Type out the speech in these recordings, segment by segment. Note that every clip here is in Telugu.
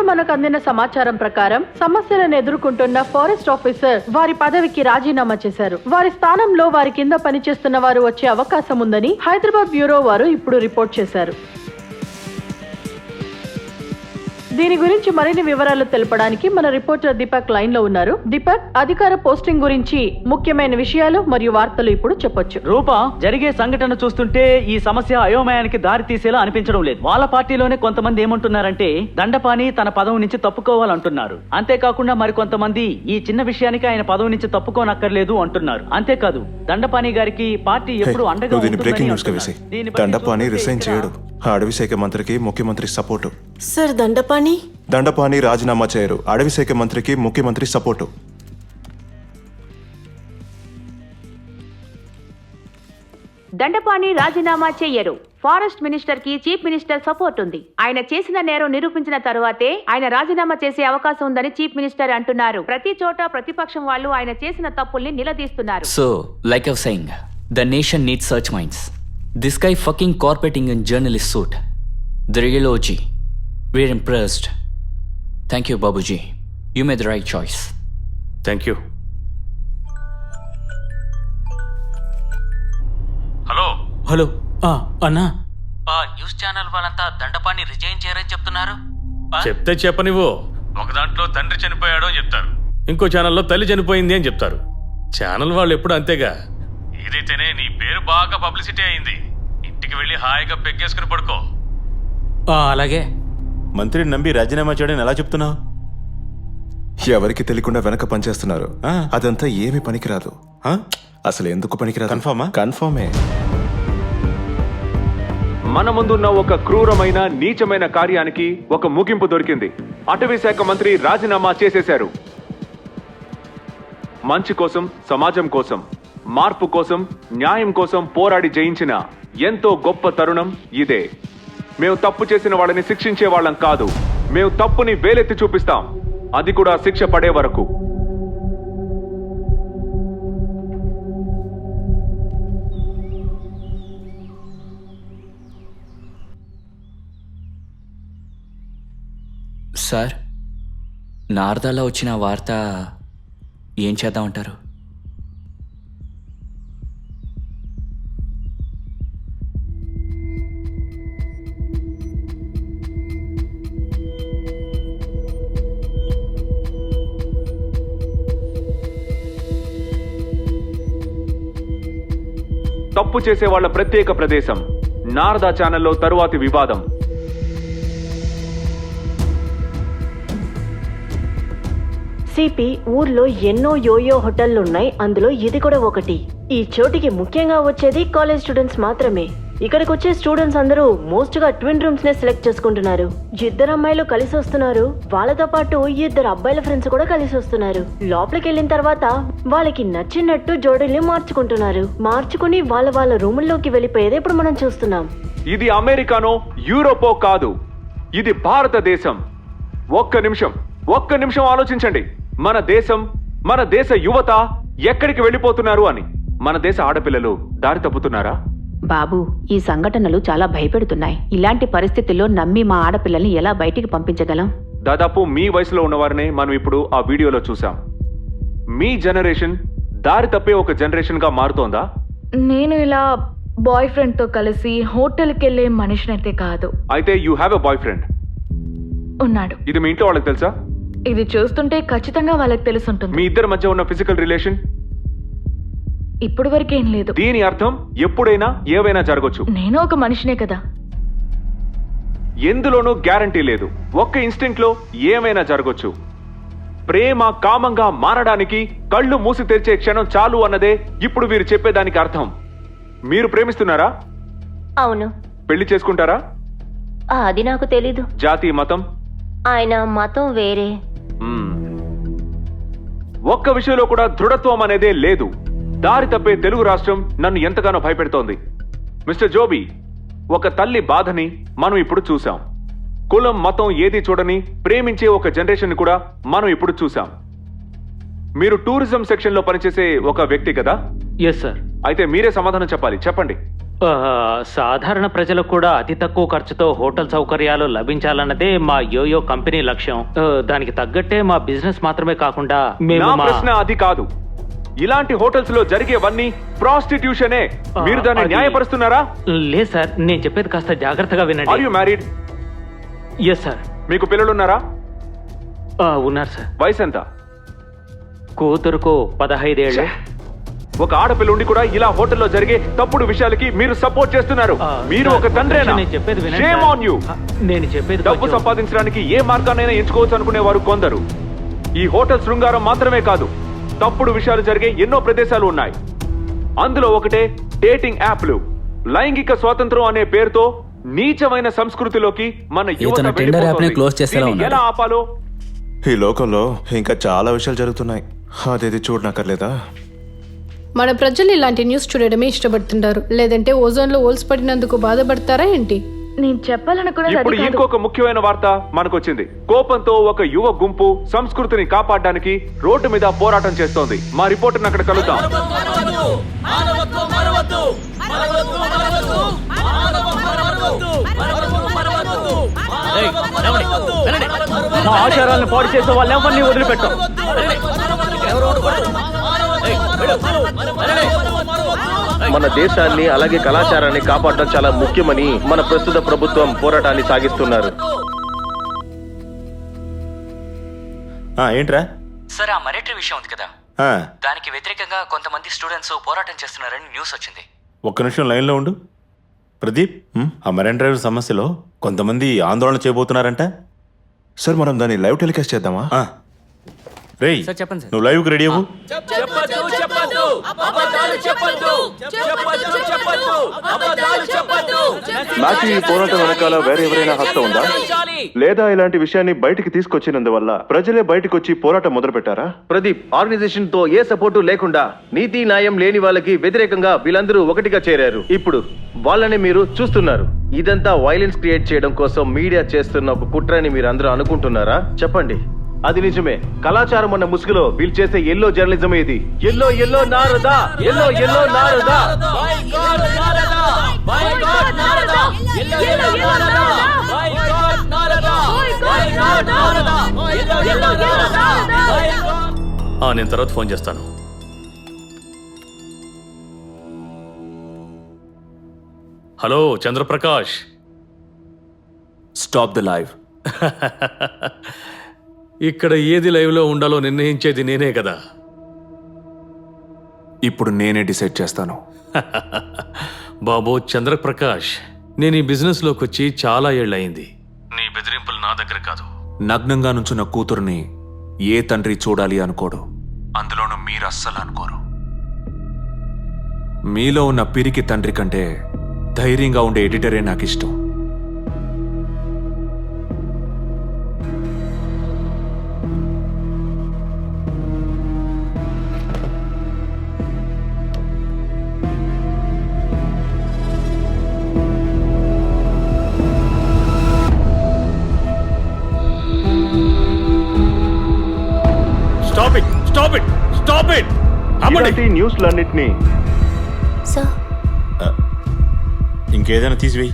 మనకు అందిన సమాచారం ప్రకారం సమస్యలను ఎదుర్కొంటున్న ఫారెస్ట్ ఆఫీసర్ వారి పదవికి రాజీనామా చేశారు. వారి స్థానంలో వారి కింద పనిచేస్తున్న వారు వచ్చే అవకాశం ఉందని హైదరాబాద్ బ్యూరో వారు ఇప్పుడు రిపోర్ట్ చేశారు. దీని గురించి మరిన్ని వివరాలు తెలపడానికి మన రిపోర్టర్ దీపక్ లైన్ లో ఉన్నారు. దీపక్, అధికార పోస్టింగ్ గురించి ముఖ్యమైన విషయాలు మరియు వార్తలు ఇప్పుడు చెప్పొచ్చు. రూపా, జరిగే సంఘటన చూస్తుంటే ఈ సమస్య అయోమయానికి దారి తీసేలా అనిపించడం లేదు. వాళ్ళ పార్టీలోనే కొంతమంది ఏమంటున్నారంటే దండపాణి తన పదవి నుంచి తప్పుకోవాలంటున్నారు. అంతేకాకుండా మరికొంతమంది ఈ చిన్న విషయానికి ఆయన పదవి నుంచి తప్పుకోనక్కర్లేదు అంటున్నారు. అంతేకాదు, దండపాణి గారికి పార్టీ ఎప్పుడు అండగా ఉంటుందని. దండపాణి రిజైన్ చేయడు. అడవి శాఖ మంత్రికి ముఖ్యమంత్రి సపోర్టు. సార్, దండపాణి రాజీనామా చేయరు. అడవి శాఖ మంత్రికి ముఖ్యమంత్రి సపోర్టు. దండపాణి రాజీనామా చెయ్యరు. ఫారెస్ట్ మినిస్టర్ కి చీఫ్ మినిస్టర్ సపోర్ట్ ఉంది. ఆయన చేసిన నేరం నిరూపించిన తరువాతే ఆయన రాజీనామా చేసే అవకాశం ఉందని చీఫ్ మినిస్టర్ అంటున్నారు. ప్రతి చోట ప్రతిపక్షం వాళ్ళు ఆయన చేసిన తప్పుల్ని నిలదీస్తున్నారు. So, like I was saying, the nation needs search minds. This guy fucking corporating in journalist suit. The real OG. We're impressed. Thank you, Babuji. You made the right choice. Thank you. Hello అన్నా, న్యూస్ ఛానల్ వాళ్ళంతా దండపాన్ని రిజైన్ చేయరని చెప్తున్నారు. చెప్తే చెప్పనివ్వు. ఒక దాంట్లో తండ్రి చనిపోయాడు అని చెప్తారు, ఇంకో ఛానల్లో తల్లి చనిపోయింది అని చెప్తారు. ఛానల్ వాళ్ళు ఎప్పుడు అంతేగా. ఏదైతేనే నీ పేరు బాగా పబ్లిసిటీ అయింది. ఇంటికి వెళ్ళి హాయిగా పెగ్గేసుకుని పడుకో. అలాగే. మంత్రిని నమ్మి రాజీనామా చేయడం ఎలా చెప్తున్నావు? ఎవరికి తెలియకుండా వెనక పనిచేస్తున్నారు. అదంతా ఏమీ పనికిరాదు. అసలు ఎందుకు పనికిరాదు? కన్ఫర్మే. మన ముందున్న ఒక క్రూరమైన నీచమైన కార్యానికి ఒక ముగింపు దొరికింది. అటవీ శాఖ మంత్రి రాజీనామా చేసేశారు. మంచి కోసం, సమాజం కోసం, మార్పు కోసం, న్యాయం కోసం పోరాడి జయించిన ఎంతో గొప్ప తరుణం ఇదే. మేము తప్పు చేసిన వాళ్ళని శిక్షించే వాళ్ళం కాదు. మేము తప్పుని వేలెత్తి చూపిస్తాం, అది కూడా శిక్ష పడే వరకు. సార్, నారదాలో వచ్చిన వార్త ఏం చేద్దామంటారు? తప్పు చేసే వాళ్ళ ప్రత్యేక ప్రదేశం నారదా ఛానల్లో తరువాతి వివాదం. సిపి, ఊర్లో ఎన్నో యోయో హోటళ్లున్నాయి, అందులో ఇది కూడా ఒకటి. ఈ చోటికి ముఖ్యంగా వచ్చేది కాలేజ్ స్టూడెంట్స్ మాత్రమే. ఇక్కడికి వచ్చే స్టూడెంట్స్ అందరూ మోస్ట్ గా ట్విన్ రూమ్స్ నే సెలెక్ట్ చేసుకుంటున్నారు. 2 అమ్మాయిలు కలిసి వస్తున్నారు, వాళ్ళతో పాటు 2 అబ్బాయిల ఫ్రెండ్స్ కూడా కలిసి వస్తున్నారు. లోపలికి వెళ్ళిన తర్వాత వాళ్ళకి నచ్చినట్టు జోడీల్ని మార్చుకుంటున్నారు. మార్చుకుని వాళ్ళ రూముల్లోకి వెళ్ళిపోయేది ఇప్పుడు మనం చూస్తున్నాం. ఇది అమెరికానో యూరోపో కాదు, ఇది భారతదేశం. ఒక్క నిమిషం ఆలోచించండి. మన దేశం, మన దేశ యువత ఎక్కడికి వెళ్ళిపోతున్నారు అని. మన దేశ ఆడపిల్లలు దారి తప్పుతున్నారా? బాబు, ఈ సంఘటనలు చాలా భయపెడుతున్నాయి. ఇలాంటి పరిస్థితుల్లో నమ్మి మా ఆడపిల్లల్ని ఎలా బయటికి పంపించగలం? దాదాపు మీ వయసులో ఉన్నవారినే మనం ఇప్పుడు ఆ వీడియోలో చూసాం. మీ జనరేషన్ దారి తప్పే ఒక జనరేషన్ గా మారుతోందా? నేను ఇలా బాయ్ ఫ్రెండ్ తో కలిసి హోటల్కి వెళ్ళే మనిషినైతే కాదు. అయితే you have a boy friend ఉన్నాడు. ఇది మీ ఇంట్లో వాళ్ళకి తెలుసా? ఇది చూస్తుంటే ఖచ్చితంగా వాళ్ళకి తెలుసుంటుంది. మీ ఇద్దరి మధ్య ఉన్న ఫిజికల్ రిలేషన్ ఇప్పుడు వరకేం లేదు. దీని అర్థం ఎప్పుడైనా ఏవైనా జరగొచ్చు. నేను ఒక మనిషినే కదా. ఎందులోనూ గ్యారంటీ లేదు. ఒక్క ఇన్స్టింక్ట్ లో ఏమైనా జరగొచ్చు. ప్రేమ కామంగా మారడానికి కళ్ళు మూసి తెరిచే క్షణం చాలు అన్నదే ఇప్పుడు వీరు చెప్పేదానికి అర్థం. మీరు ప్రేమిస్తున్నారా? అవును. పెళ్లి చేసుకుంటారా? అది నాకు తెలీదు. జాతి, మతం? ఆయన మతం వేరే. ఒక్క విషయంలో కూడా దృఢత్వం అనేదే లేదు. దారి తప్పే తెలుగు రాష్ట్రం నన్ను ఎంతగానో భయపెడుతోంది. మిస్టర్ జోబీ, ఒక తల్లి బాధని మనం ఇప్పుడు చూసాం. కులం, మతం ఏది చూడని ప్రేమించే ఒక జనరేషన్ కూడా మనం ఇప్పుడు చూసాం. మీరు టూరిజం సెక్షన్ లో పనిచేసే ఒక వ్యక్తి కదా? Yes sir. అయితే మీరే సమాధానం చెప్పాలి. చెప్పండి. సాధారణ ప్రజలకు కూడా అతి తక్కువ ఖర్చుతో హోటల్ సౌకర్యాలు లభించాలన్నదే మా యోయో కంపెనీ లక్ష్యం. దానికి తగ్గట్టే మా బిజినెస్ మాత్రమే కాకుండా నా ప్రశ్న అది కాదు. ఇలాంటి హోటల్స్ లో జరిగేవన్నీ ప్రాస్టిట్యూషనే. మీరు దాన్ని న్యాయపరుస్తున్నారా? లేదు సార్, నేను చెప్పేది కాస్త జాగ్రత్తగా ఆర్ వినండి. You married? Yes sir. మీకు పిల్లలున్నారా? ఉన్నారు సార్. వయసు ఎంత? కూతురుకు 15 ఏళ్ళు. ఒక ఆడపిల్ల ఉండి కూడా ఇలా హోటల్లో జరిగే తప్పుడు విషయాలకి మీరు సపోర్ట్ చేస్తున్నారు. మీరు ఒక తండ్రేనా? నేను చెప్పేది వినండి Shame సార్. on you. నేను చెప్పేది డబ్బు కొంచెం- సంపాదించడానికి ఏ మార్గాన్నైనా ఎంచుకోవచ్చు అనుకునేవారు కొందరు. ఈ హోటల్ శృంగారం మాత్రమే కాదు, తప్పుడు విషయాలు జరిగే ఎన్నో ప్రదేశాలు ఉన్నాయి. అందులో ఒకటే డేటింగ్ యాప్లు. లైంగిక స్వాతంత్రం అనే పేరుతో నీచమైన సంస్కృతిలోకి మన యువత ఇతను Tinder యాప్ ని వెళ్ళిపోతోంది. క్లోజ్ చేసేలా దీన్ని ఉన్నాడు. ఎలా ఆపాలో? ఈ లోకంలో ఇంకా చాలా విషయాలు జరుగుతున్నాయి. అదేది చూడనక్కర్లేదా? మన ప్రజలు ఇలాంటి న్యూస్ చూడడమే ఇష్టపడుతుంటారు. లేదంటే ఓజోన్ లో ఓల్స్ పడినందుకు బాధపడతారా ఏంటి? నేను చెప్పాలనుకున్నది ఇప్పుడు అది కాదు. ఇంకొక ముఖ్యమైన వార్త మనకొచ్చింది. కోపంతో ఒక యువ గుంపు సంస్కృతిని కాపాడడానికి రోడ్డు మీద పోరాటం చేస్తోంది. మా రిపోర్టర్ అక్కడ కలుద్దాం. మా ఆచారాలను పాడు చేసే వాళ్ళు ఎవరిని వదిలిపెట్టాం. మన దేశాన్ని అలాగే కళాచారాన్ని కాపాడడం చాలా ముఖ్యమని మన ప్రస్తుత ప్రభుత్వం పోరాటాన్ని సాగిస్తున్నారు. ఏంట్రా? సార్, ఆ మరేటరీ విషయం ఉంది కదా, ఆ, దానికి వ్యతిరేకంగా కొంతమంది స్టూడెంట్స్ పోరాటం చేస్తున్నారని న్యూస్ వచ్చింది. ఒక్క నిమిషం లైన్లో ఉండు. ప్రదీప్, ఆ మరైన్ డ్రైవర్ సమస్యలో కొంతమంది ఆందోళన చేయబోతున్నారంట. సార్, మనం దాన్ని లైవ్ టెలికాస్ట్ చేద్దామా? రేయ్, సార్ చెప్పండి సార్. నువ్వు లైవ్కి రెడీ అవ్వు. నాకు ఈ పోరాటం వెనకాల వేరే ఎవరైనా హస్తం ఉందా? లేదా ఇలాంటి విషయాన్ని బయటికి తీసుకొచ్చినందువల్ల ప్రజలే బయటకు వచ్చి పోరాటం మొదలు పెట్టారా? ప్రదీప్, ఆర్గనైజేషన్ తో ఏ సపోర్టు లేకుండా నీతి న్యాయం లేని వాళ్ళకి వ్యతిరేకంగా వీళ్ళందరూ ఒకటిగా చేరారు. ఇప్పుడు వాళ్ళని మీరు చూస్తున్నారు. ఇదంతా వైలెన్స్ క్రియేట్ చేయడం కోసం మీడియా చేస్తున్న ఒక కుట్రని మీరు అందరూ అనుకుంటున్నారా? చెప్పండి. అది నిజమే. కళాచారం అన్న ముసుగులో వీళ్ళు చేసే ఎల్లో జర్నలిజం ఇది. Yellow yellow Narada, yellow yellow Narada. నేను తర్వాత ఫోన్ చేస్తాను. Hello Chandraprakash. Stop the live. ఇక్కడ ఏది లైవ్లో ఉండాలో నిర్ణయించేది నేనే కదా. ఇప్పుడు నేనే డిసైడ్ చేస్తాను. బాబు చంద్రప్రకాష్, నేను ఈ బిజినెస్లోకి వచ్చి చాలా ఏళ్ళయింది. నీ బెదిరింపులు నా దగ్గర కాదు. నగ్నంగా నుంచున్న కూతుర్ని ఏ తండ్రి చూడాలి అనుకోడు. అందులోనూ మీరు అస్సలు అనుకోరు. మీలో ఉన్న పిరికి తండ్రి కంటే ధైర్యంగా ఉండే ఎడిటరే నాకు ఇష్టం. Stop it, stop it, stop it. ఇలాంటి న్యూస్లన్నిటినీ ఇంకేదైనా తీసివేయి.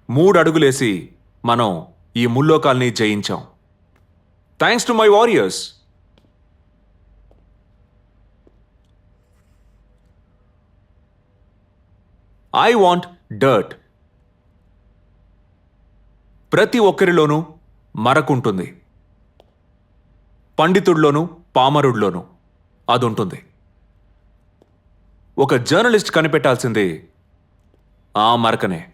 మూడు అడుగులేసి మనం ఈ ముల్లోకాల్ని జయించాం. Thanks to my warriors. I want dirt. ప్రతి ఒక్కరిలోనూ మరకుంటుంది. పండితుడిలోనూ పామరుడిలోనూ అదుంటుంది. ఒక జర్నలిస్ట్ కనిపెట్టాల్సింది ఆ మరకనే.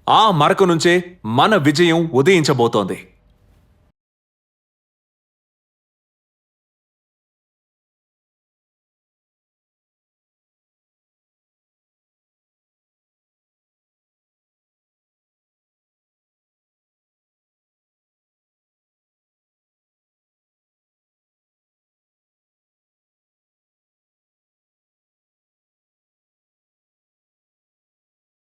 ఆ మరక నుంచే మన విజయం ఉదయించబోతోంది.